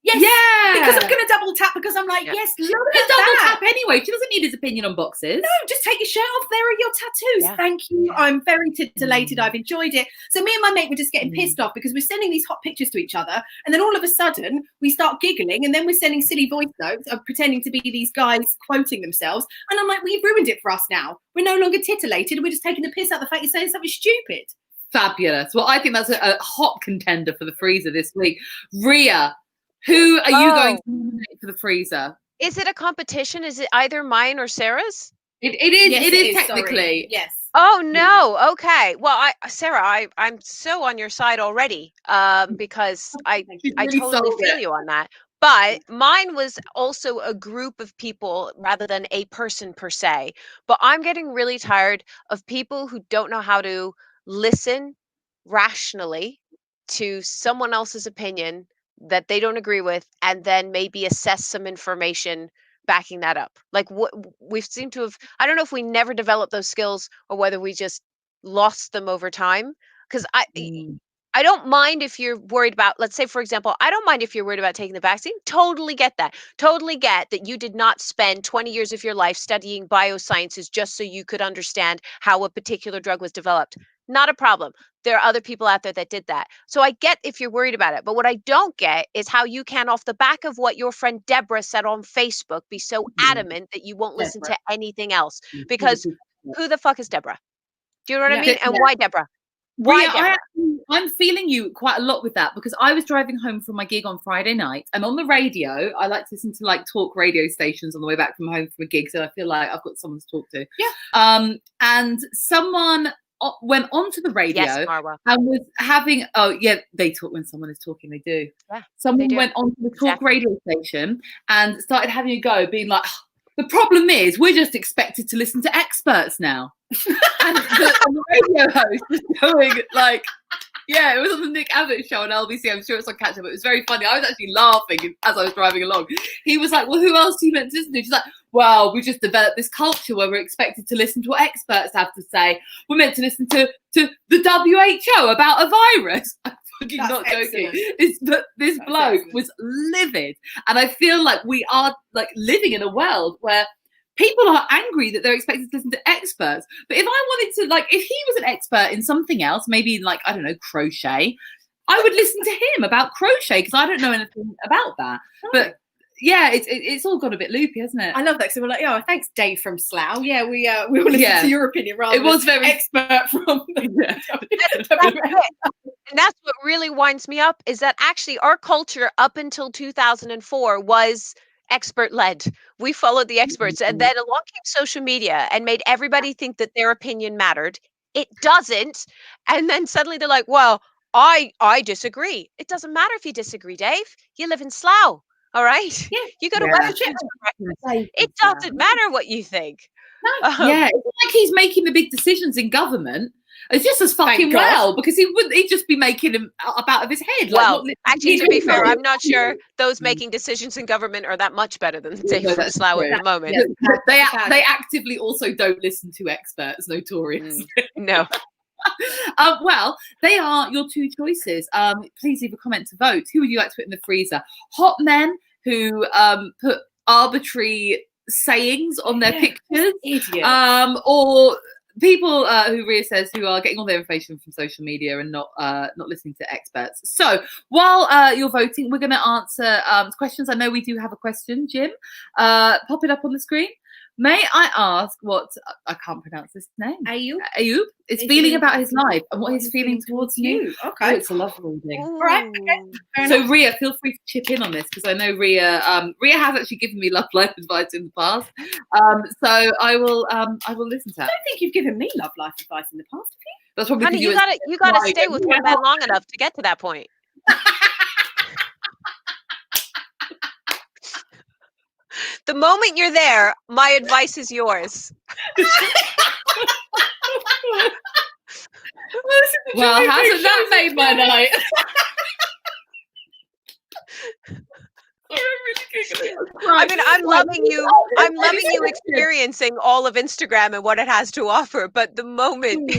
Yes. Yeah. Because I'm going to double tap because I'm like, Yeah. yes, She's look gonna at double that. tap anyway. She doesn't need his opinion on boxes. No, just take your shirt off. There are your tattoos. Yeah. Thank you. Yeah. I'm very titillated. I've enjoyed it. So me and my mate were just getting pissed off because we're sending these hot pictures to each other. And then all of a sudden we start giggling. And then we're sending silly voice notes of pretending to be these guys quoting themselves. And I'm like, we've ruined it for us now. We're no longer titillated. We're just taking the piss out of the fact you're saying something stupid. Fabulous. Well, I think that's a hot contender for the freezer this week. Ria, who are you going to nominate for the freezer? Is it a competition? Is it either mine or Sarah's? It is. Yes, it is sorry. technically. Yes. Oh no. Okay. Well, Sarah, I'm so on your side already. Because I She's I really totally sold feel it. you on that. But mine was also a group of people rather than a person per se. But I'm getting really tired of people who don't know how to listen rationally to someone else's opinion that they don't agree with and then maybe assess some information backing that up. Like what we've seemed to have, I don't know if we never developed those skills or whether we just lost them over time. Because I don't mind if you're worried about, let's say, for example, I don't mind if you're worried about taking the vaccine. Totally get that. Totally get that you did not spend 20 years of your life studying biosciences just so you could understand how a particular drug was developed. Not a problem. There are other people out there that did that. So I get if you're worried about it. But what I don't get is how you can, off the back of what your friend Deborah said on Facebook, be so adamant that you won't listen to anything else. Because who the fuck is Deborah? Do you know what I mean? And why Deborah? Why Ria, Deborah? I'm feeling you quite a lot with that because I was driving home from my gig on Friday night and on the radio, I like to listen to like talk radio stations on the way back from home from a gig. So I feel like I've got someone to talk to. Yeah. And someone went onto the radio Marwa. and was having, they talk when someone is talking, they do. Yeah, someone they do. went onto the talk radio station and started having a go, being like, the problem is we're just expected to listen to experts now. And the radio host was going like, it was on the Nick Abbott show on LBC. I'm sure it's on catch up. It was very funny. I was actually laughing as I was driving along. He was like, well, who else do you meant to listen to? She's like, well, we just developed this culture where we're expected to listen to what experts have to say. We're meant to listen to the WHO about a virus. I'm fucking not joking. This bloke was livid. And I feel like we are like living in a world where people are angry that they're expected to listen to experts. But if I wanted to, like, if he was an expert in something else, maybe like, I don't know, crochet, I would listen to him about crochet because I don't know anything about that. Oh. But yeah, it's all got a bit loopy, hasn't it? I love that. So we're like, thanks, Dave from Slough. Yeah, we will listen to your opinion rather than very expert from the And that's what really winds me up is that actually our culture up until 2004 was expert led. We followed the experts, and then along came social media and made everybody think that their opinion mattered. It doesn't. And then suddenly they're like, well, I disagree. It doesn't matter if you disagree, Dave. You live in Slough. All right. Yeah. You got to wear the It doesn't matter what you think. No. It's like he's making the big decisions in government. It's just as fucking well because he'd just be making him up out of his head. Well, actually, to be fair, I'm not sure those making decisions in government are that much better than Dave from Slough at the moment. Yeah, they actively also don't listen to experts, notorious. No. Well, they are your two choices. Please leave a comment to vote. Who would you like to put in the freezer? Hot men who put arbitrary sayings on their pictures, or people who Ria says who are getting all their information from social media and not listening to experts. So while you're voting, we're going to answer questions. I know we do have a question, Jim. Pop it up on the screen. May I ask what I can't pronounce this name? Ayub is feeling about his life and what he's feeling towards you. Okay, it's a love reading. All right. Okay. So Ria, feel free to chip in on this because I know Ria has actually given me love life advice in the past. So I will listen to that. I don't think you've given me love life advice in the past, have you? That's probably Honey, you gotta stay with one man long enough to get to that point. The moment you're there, my advice is yours. Well, hasn't that made my night? I mean, I'm loving you experiencing all of Instagram and what it has to offer. But the moment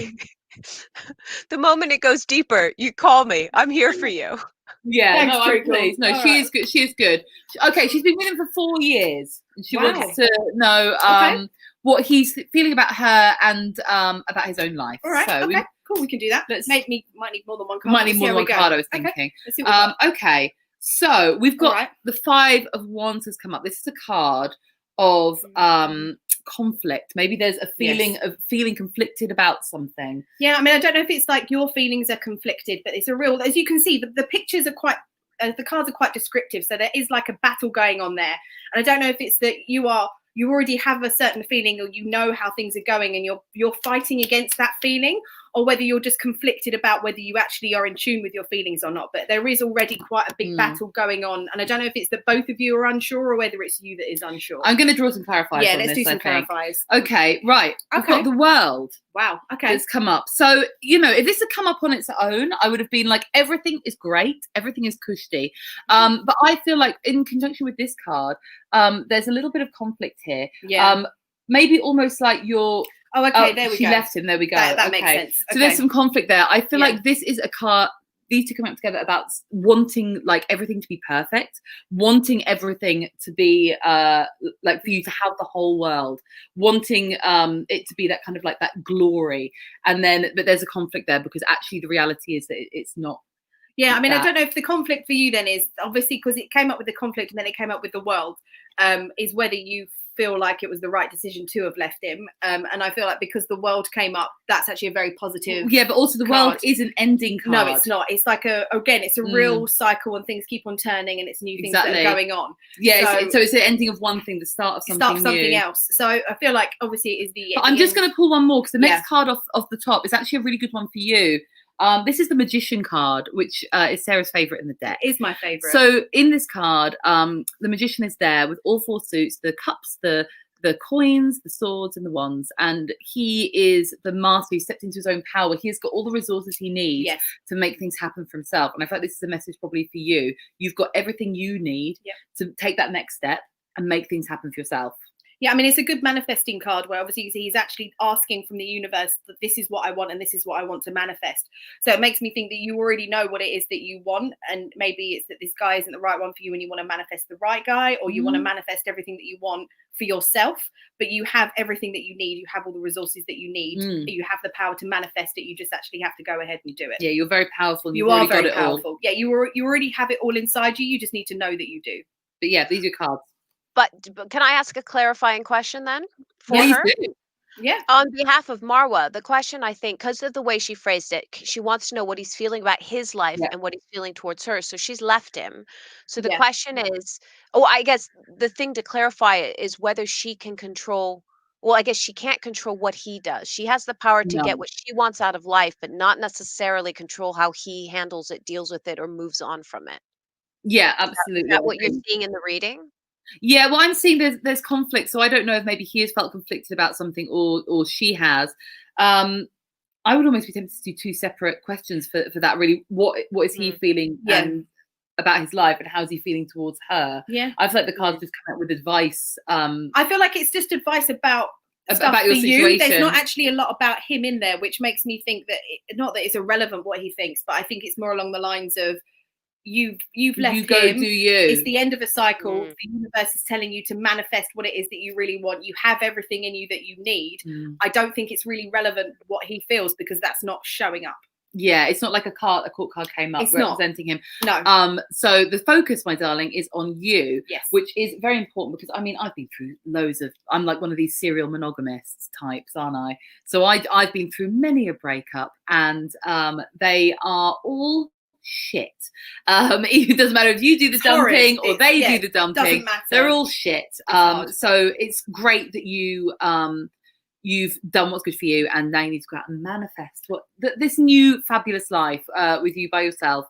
it goes deeper, you call me. I'm here for you. Yeah, Thanks, no, I'm Treacle. pleased. No, All she right. is good. She is good. Okay, she's been with him for 4 years. And she Wow. wants to know what he's feeling about her and about his own life. All right. So Okay. Cool. We can do that. let's- Might need more than one we card. might need Let's more see than how one we go. card, I was Okay. thinking. Let's see what we got. Okay, so we've got Alright. the 5 of Wands has come up. This is a card of conflict. Maybe there's a feeling of feeling conflicted about something. Yeah, I mean, I don't know if it's like your feelings are conflicted, but it's a real, as you can see, the pictures are quite, the cards are quite descriptive. So there is like a battle going on there. And I don't know if it's that you already have a certain feeling, or you know how things are going and you're fighting against that feeling, or whether you're just conflicted about whether you actually are in tune with your feelings or not. But there is already quite a big battle going on. And I don't know if it's that both of you are unsure or whether it's you that is unsure. I'm going to draw some clarifiers. Yeah, on let's this, do some I think. clarifiers. Okay, right. We've Okay. got the world. Wow. Okay. That's come up. So, you know, if this had come up on its own, I would have been like, everything is great, everything is cushy. But I feel like in conjunction with this card, there's a little bit of conflict here. Yeah. Maybe almost like you're. Oh, okay. There we she go. left him. There we go. That makes sense. So there's some conflict there. I feel Yeah. like this is a card. These two coming up together about wanting like everything to be perfect, wanting everything to be like for you to have the whole world, wanting it to be that kind of like that glory, and then but there's a conflict there because actually the reality is that it's not. Yeah, I mean, that. I don't know if the conflict for you then is obviously because it came up with the conflict and then it came up with the world, is whether you feel like it was the right decision to have left him. And I feel like because the world came up, that's actually a very positive. Yeah, but also the world is an ending card. No, it's not. It's like it's a real cycle and things keep on turning and it's new things that are going on. Yeah, so it's the ending of one thing, the start of something new. Else. So I feel like obviously it is the. But I'm just going to pull one more because the next card off the top is actually a really good one for you. This is the Magician card, which is Sarah's favourite in the deck. It is my favourite. So in this card, the Magician is there with all 4 suits, the cups, the coins, the swords, and the wands. And he is the master who stepped into his own power. He has got all the resources he needs to make things happen for himself. And I feel like this is a message probably for you. You've got everything you need to take that next step and make things happen for yourself. Yeah, I mean, it's a good manifesting card where obviously he's actually asking from the universe that this is what I want and this is what I want to manifest. So it makes me think that you already know what it is that you want. And maybe it's that this guy isn't the right one for you and you want to manifest the right guy, or you want to manifest everything that you want for yourself, but you have everything that you need. You have all the resources that you need. You have the power to manifest it. You just actually have to go ahead and do it. Yeah, you're very powerful. And you are very powerful. All. Yeah, you already have it all inside you. You just need to know that you do. But yeah, these are cards. But can I ask a clarifying question then for Please her? do. Yeah. On behalf of Marwa, the question, I think, because of the way she phrased it, she wants to know what he's feeling about his life and what he's feeling towards her. So she's left him. So the question is, I guess the thing to clarify is whether she can control. Well, I guess she can't control what he does. She has the power to get what she wants out of life, but not necessarily control how he handles it, deals with it, or moves on from it. Yeah, absolutely. Is that what you're seeing in the reading? Yeah, well, I'm seeing there's conflict, so I don't know if maybe he has felt conflicted about something or she has. I would almost be tempted to do 2 separate questions for that. Really, what is he feeling about his life, and how's he feeling towards her? Yeah, I feel like the cards just come out with advice. I feel like it's just advice about your situation. You. There's not actually a lot about him in there, which makes me think that not that it's irrelevant what he thinks, but I think it's more along the lines of. You've left you go him. Do you. It's the end of a cycle. The universe is telling you to manifest what it is that you really want. You have everything in you that you need. I don't think it's really relevant what he feels because that's not showing up. Yeah, it's not like a court card came up representing him. No. So the focus, my darling, is on you. Yes. Which is very important because I mean I've been through I'm like one of these serial monogamists types, aren't I? So I've been through many a breakup, and they are all shit. It doesn't matter if you do the dumping or they do the dumping. Doesn't matter. They're all shit. So it's great that you've done what's good for you, and now you need to go out and manifest this new fabulous life with you by yourself.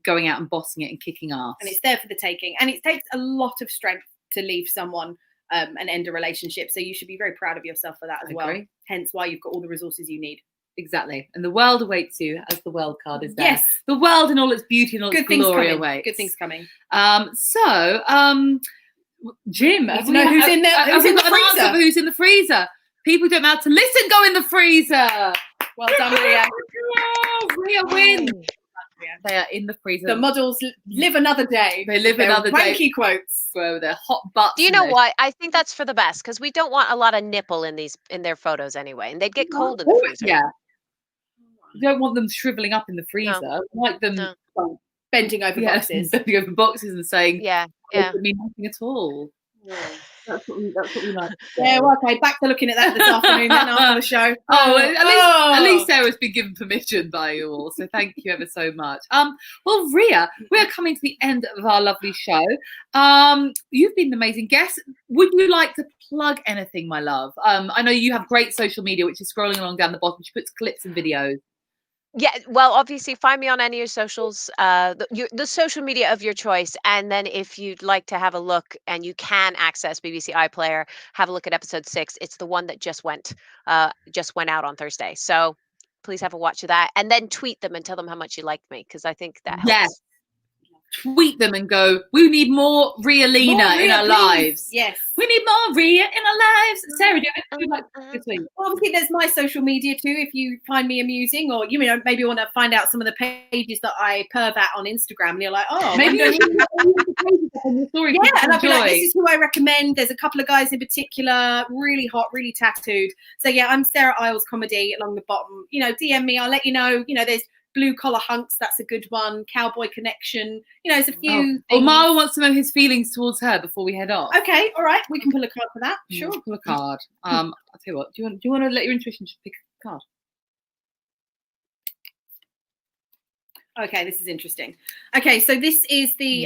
Going out and bossing it and kicking ass. And it's there for the taking. And it takes a lot of strength to leave someone and end a relationship. So you should be very proud of yourself for that as well. Hence why you've got all the resources you need. Exactly. And the world awaits you, as the world card is there. Yes. The world in all its beauty and all its glory awaits. Good things coming. Jim, who's in there? Who's in the freezer? For who's in the freezer? People don't know how to listen. Go in the freezer. Well done, Ria. Ria wins. They are in the freezer. The models live another day. They live Their another day. wanky quotes. Bro, they're hot butts. Do you know what? I think that's for the best because we don't want a lot of nipple in their photos anyway, and they'd get cold in the freezer. Yeah. You don't want them shriveling up in the freezer. You like them bending over boxes. Bending over boxes and saying, yeah. It doesn't mean nothing at all. Yeah. That's what we like. Yeah, well, okay, back to looking at that this afternoon then after the show. At least Sarah's been given permission by you all, so thank you ever so much. Well, Ria, we are coming to the end of our lovely show. You've been an amazing guest. Would you like to plug anything, my love? I know you have great social media, which is scrolling along down the bottom. She puts clips and videos. Yeah, well, obviously, find me on any of your socials, the social media of your choice. And then if you'd like to have a look and you can access BBC iPlayer, have a look at episode 6. It's the one that just went out on Thursday. So please have a watch of that. And then tweet them and tell them how much you liked me, because I think that helps. Yes. Tweet them and go, we need more Ria Lina in our lives. Yes. We need more Ria in our lives. Sarah, do you like to tweet? Well, obviously, there's my social media too. If you find me amusing, or you know, maybe want to find out some of the pages that I perv at on Instagram, and you're like, oh, maybe yeah, and I'll be like, this is who I recommend. There's a couple of guys in particular, really hot, really tattooed. So yeah, I'm Sarah Iles Comedy along the bottom. You know, DM me. I'll let you know. You know, there's Blue Collar Hunks, that's a good one. Cowboy Connection, you know, there's a few. Well, Marwa wants to know his feelings towards her before we head off. Okay, all right, we can pull a card for that. Sure, pull a card. I'll tell you what. Do you want to let your intuition just pick a card? Okay, this is interesting. Okay, so this is the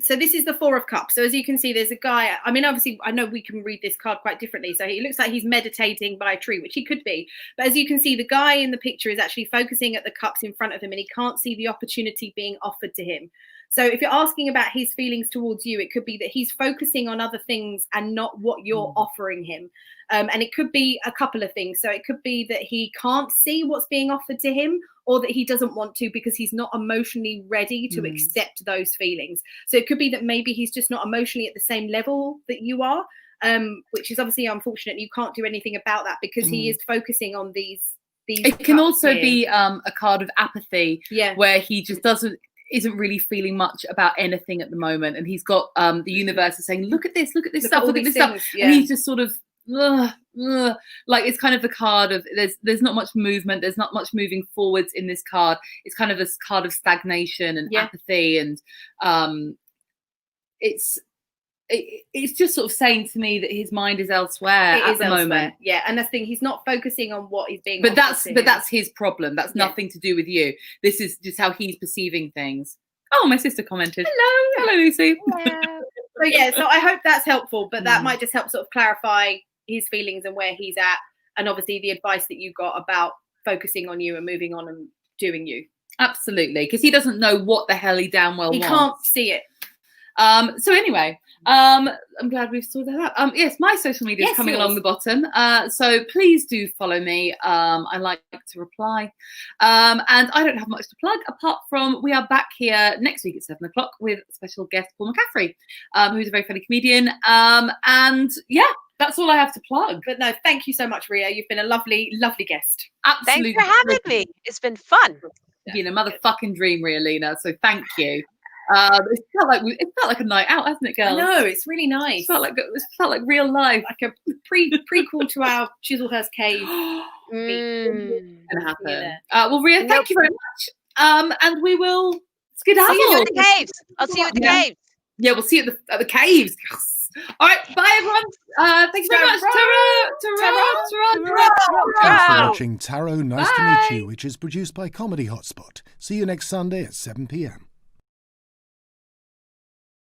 this is the 4 of Cups. So as you can see, there's a guy. I mean, obviously, I know we can read this card quite differently. So he looks like he's meditating by a tree, which he could be. But as you can see, the guy in the picture is actually focusing at the cups in front of him, and he can't see the opportunity being offered to him. So if you're asking about his feelings towards you, it could be that he's focusing on other things and not what you're offering him. And it could be a couple of things. So it could be that he can't see what's being offered to him, or that he doesn't want to because he's not emotionally ready to accept those feelings. So it could be that maybe he's just not emotionally at the same level that you are, which is obviously unfortunate. You can't do anything about that because he is focusing on these It can also be a card of apathy, where he just isn't really feeling much about anything at the moment, and he's got the universe is saying, look at this stuff, look at this stuff, and he's just sort of like, it's kind of the card of there's not much movement, there's not much moving forwards in this card. It's kind of this card of stagnation and apathy, and it's just sort of saying to me that his mind is elsewhere at the moment. Yeah, and that's the thing, he's not focusing on what is being. But that's his problem. That's nothing to do with you. This is just how he's perceiving things. Oh, my sister commented. Hello, Lucy. So I hope that's helpful. But that might just help sort of clarify his feelings and where he's at, and obviously the advice that you got about focusing on you and moving on and doing you. Absolutely, because he doesn't know what the hell he damn well wants. He can't see it. So anyway, I'm glad we've sorted that out. Yes, my social media is coming along the bottom. So please do follow me. I like to reply. And I don't have much to plug apart from we are back here next week at 7 o'clock with special guest Paul McCaffrey, who's a very funny comedian. And yeah, that's all I have to plug. But no, thank you so much, Ria. You've been a lovely, lovely guest. Absolutely. Thanks for having me. It's been fun. It's been a motherfucking dream, Ria Lina. So thank you. It felt like a night out, hasn't it, girls? No, it's really nice. It felt like real life, like a prequel to our Chislehurst Cave. Gonna happen. Well, Ria, thank you very much. And we will skedaddle. See you at the caves. I'll see you at the caves. Yeah, we'll see you at the caves. Yes. All right, bye everyone. Thanks very much. Thanks for watching Tarot Nice to Meet You, which is produced by Comedy Hotspot. See you next Sunday at 7 p.m.